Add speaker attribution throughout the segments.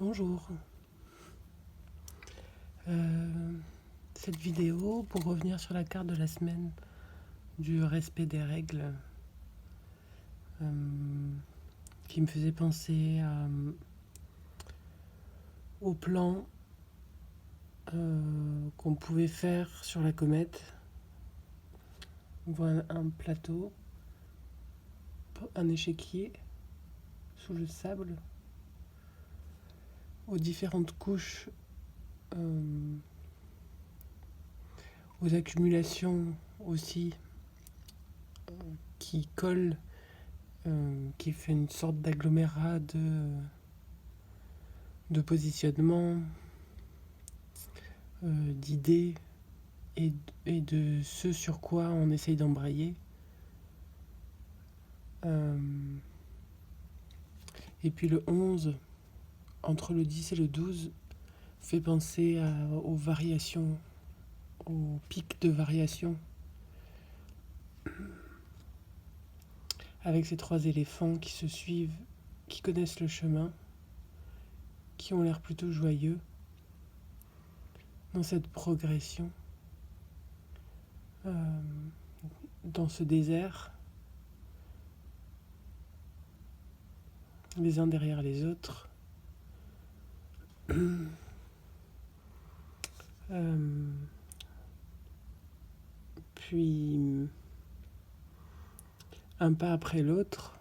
Speaker 1: Bonjour. Cette vidéo pour revenir sur la carte de la semaine du respect des règles qui me faisait penser au plan qu'on pouvait faire sur la comète. On voit un plateau, un échiquier sous le sable, aux différentes couches, aux accumulations aussi qui collent, qui fait une sorte d'agglomérat de positionnement, d'idées et de ce sur quoi on essaye d'embrayer. Et puis le 11, entre le 10 et le 12, fait penser aux variations, aux pics de variation. Avec ces trois éléphants qui se suivent, qui connaissent le chemin, qui ont l'air plutôt joyeux dans cette progression, dans ce désert, les uns derrière les autres. Puis, un pas après l'autre,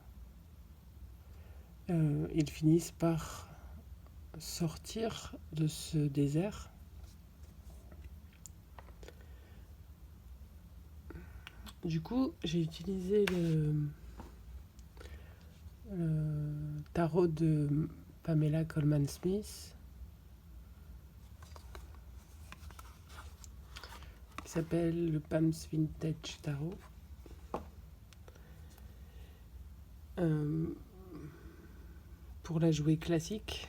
Speaker 1: ils finissent par sortir de ce désert. Du coup, j'ai utilisé le tarot de Pamela Colman Smith, qui s'appelle le Pam's Vintage Tarot. Pour la jouer classique,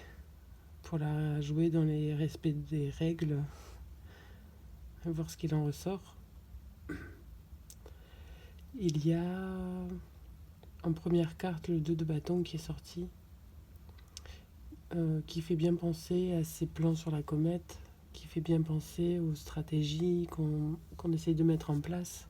Speaker 1: pour la jouer dans les respects des règles, voir ce qu'il en ressort. Il y a en première carte le 2 de bâton qui est sorti, qui fait bien penser à ces plans sur la comète, qui fait bien penser aux stratégies qu'on essaye de mettre en place.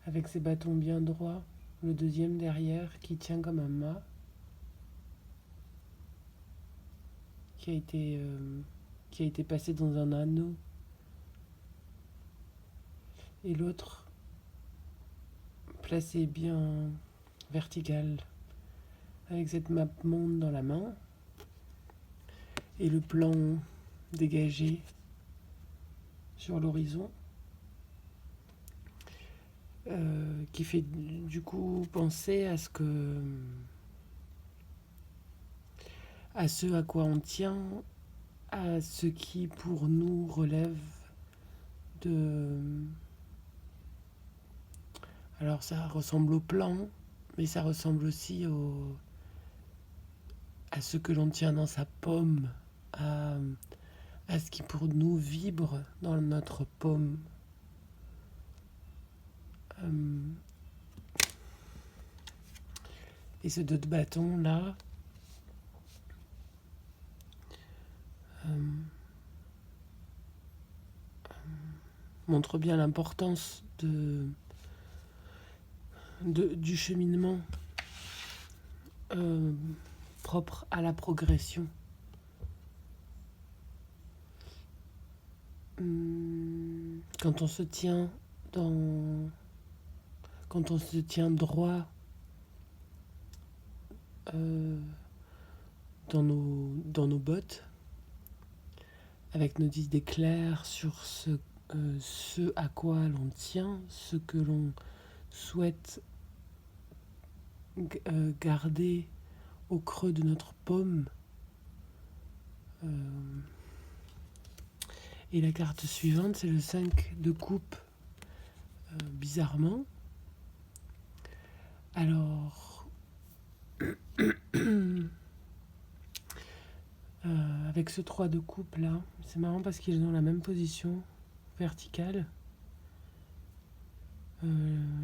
Speaker 1: Avec ses bâtons bien droits, le deuxième derrière qui tient comme un mât, qui a été passé dans un anneau, et l'autre placé bien vertical, avec cette map monde dans la main, et le plan dégagé sur l'horizon, qui fait du coup penser à ce à quoi on tient, à ce qui pour nous relève de... Alors ça ressemble au plan, mais ça ressemble aussi à ce que l'on tient dans sa paume, à ce qui pour nous vibre dans notre paume. Et ce 2 de bâton là montre bien l'importance du cheminement propre à la progression. Quand on se tient droit dans nos bottes, avec nos idées claires sur ce à quoi l'on tient, ce que l'on souhaite garder au creux de notre paume. Et la carte suivante, c'est le 5 de coupe, bizarrement. Alors, avec ce 3 de coupe là, c'est marrant parce qu'il est dans la même position verticale.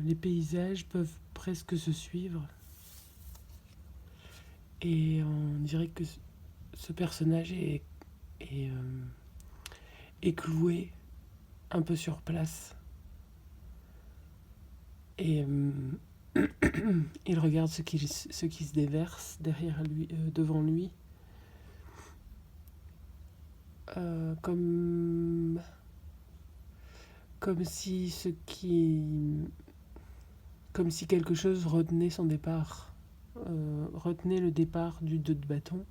Speaker 1: Les paysages peuvent presque se suivre. Et on dirait que ce personnage est, est cloué un peu sur place. Et il regarde ce qui se déverse derrière lui, devant lui. Comme si comme si quelque chose retenait son départ, retenait le départ du 2 de bâton.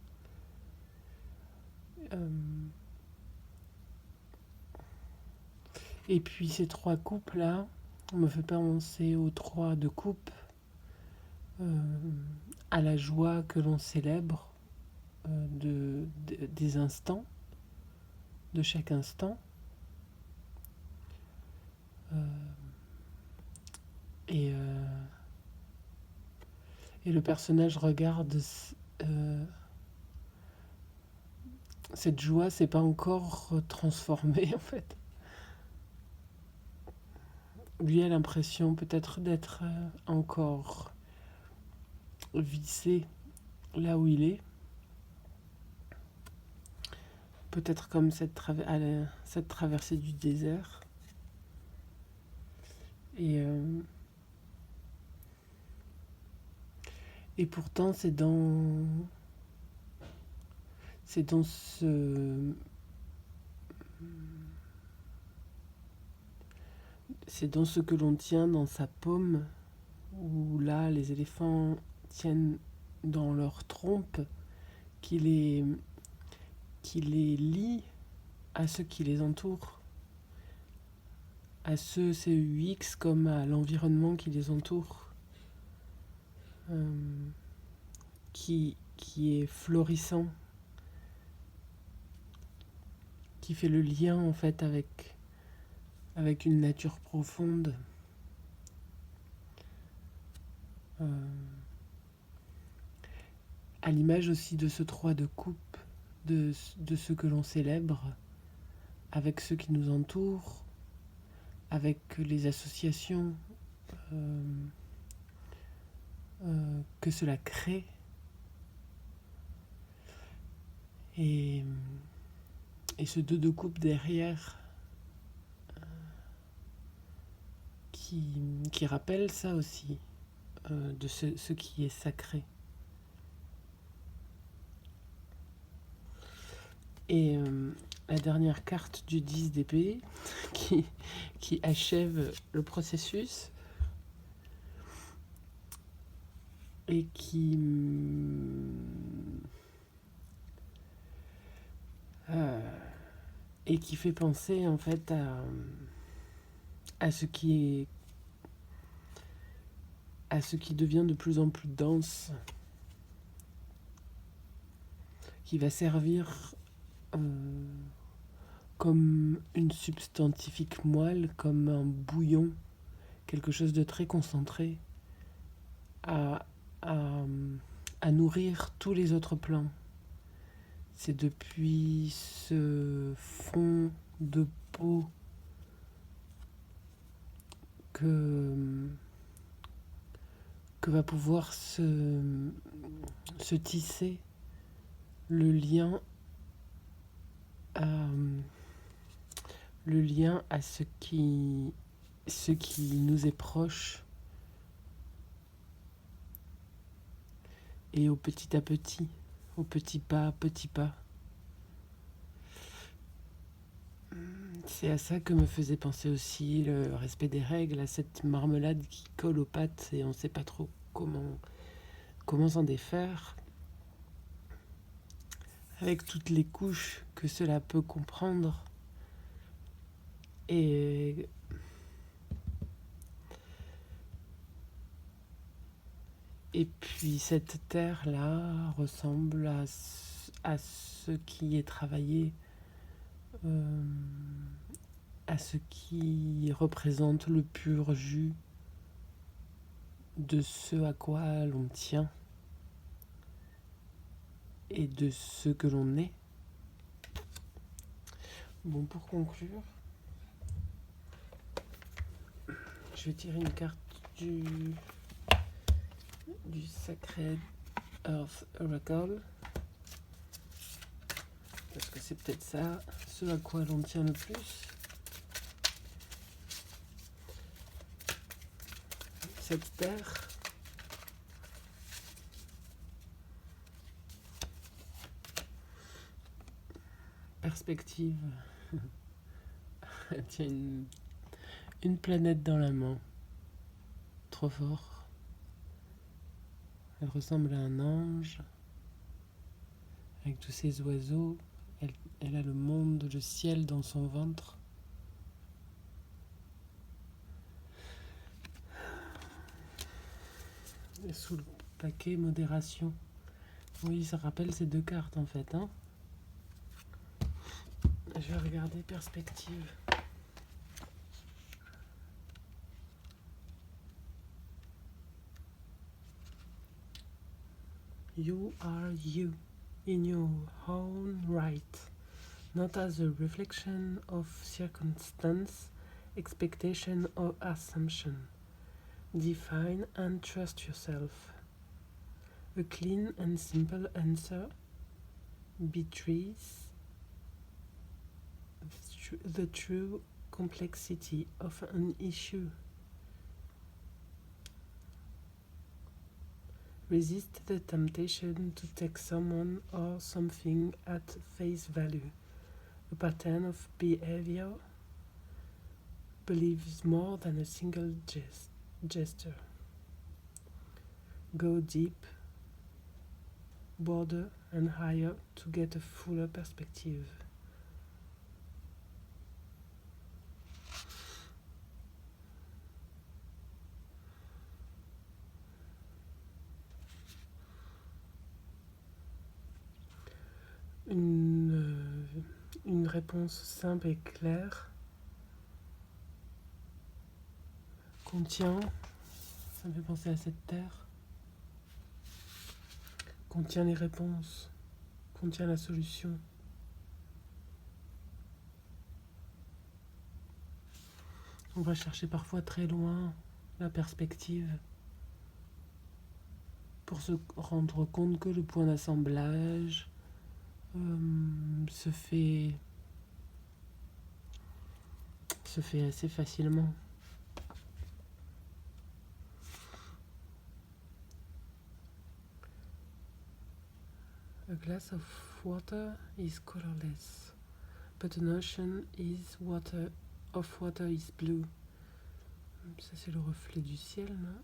Speaker 1: Et puis ces 3 coupes là me fait penser aux 3 de coupe, à la joie que l'on célèbre des instants, de chaque instant. Et le personnage regarde cette joie, c'est pas encore transformée en fait. Lui a l'impression peut-être d'être encore vissé là où il est. Peut-être comme cette traversée du désert. Et pourtant, c'est dans ce que l'on tient dans sa paume, où là, les éléphants tiennent dans leur trompe, qui les lie à ceux qui les entourent, à ceux CEUX comme à l'environnement qui les entoure, qui est florissant, qui fait le lien en fait avec une nature profonde. À l'image aussi de ce 3 de coupe, de ce que l'on célèbre, avec ceux qui nous entourent, avec les associations que cela crée. Et ce 2 de coupe derrière qui rappelle ça aussi, de ce qui est sacré. Et la dernière carte du 10 d'épée qui achève le processus et qui fait penser en fait à ce qui devient de plus en plus dense, qui va servir comme une substantifique moelle, comme un bouillon, quelque chose de très concentré, à nourrir tous les autres plans. C'est depuis ce fond de peau que va pouvoir se tisser le lien à ce qui nous est proche, et au petit à petit, au petit pas. C'est à ça que me faisait penser aussi le respect des règles, à cette marmelade qui colle aux pattes et on ne sait pas trop comment s'en défaire, avec toutes les couches que cela peut comprendre. Et puis cette terre-là ressemble à ce qui est travaillé, à ce qui représente le pur jus de ce à quoi l'on tient et de ce que l'on est. Bon, pour conclure, Je vais tirer une carte du Sacred Earth Oracle. Parce que c'est peut-être ça, ce à quoi l'on tient le plus. Cette terre. Perspective. Elle tient une planète dans la main. Trop fort. Elle ressemble à un ange. Avec tous ces oiseaux. Elle a le monde, le ciel dans son ventre. Et sous le paquet modération. Oui, ça rappelle ces deux cartes en fait. Hein. Je vais regarder perspective. You are you in your own right, not as a reflection of circumstance, expectation or assumption. Define and trust yourself. A clean and simple answer betrays the true complexity of an issue. Resist the temptation to take someone or something at face value. A pattern of behavior believes more than a single gesture. Go deep, broader and higher to get a fuller perspective. Une réponse simple et claire contient, ça me fait penser à cette terre, contient les réponses, contient la solution. On va chercher parfois très loin la perspective pour se rendre compte que le point d'assemblage se fait assez facilement. A glass of water is colorless, but an ocean of water is blue. Ça c'est le reflet du ciel, non?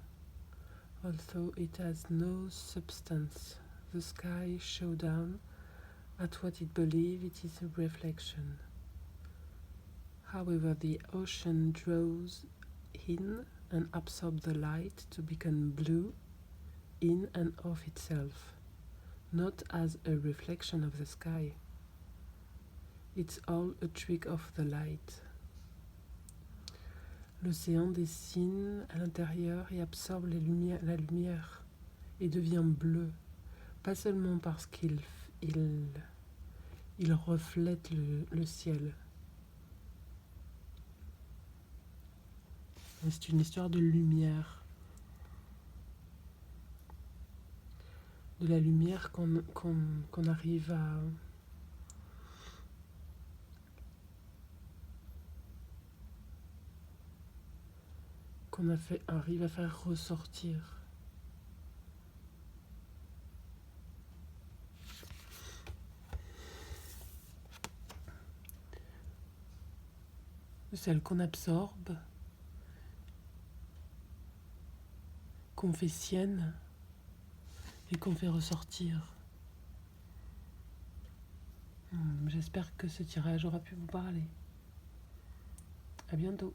Speaker 1: Although it has no substance, the sky shows down at what it believes it is a reflection. However, the ocean draws in and absorbs the light to become blue in and of itself, not as a reflection of the sky. It's all a trick of the light. L'océan dessine à l'intérieur et absorbe la lumière et devient bleu, pas seulement parce qu'il reflète le ciel. C'est une histoire de lumière. De la lumière qu'on arrive à... arrive à faire ressortir. Celle qu'on absorbe, qu'on fait sienne et qu'on fait ressortir. J'espère que ce tirage aura pu vous parler. À bientôt.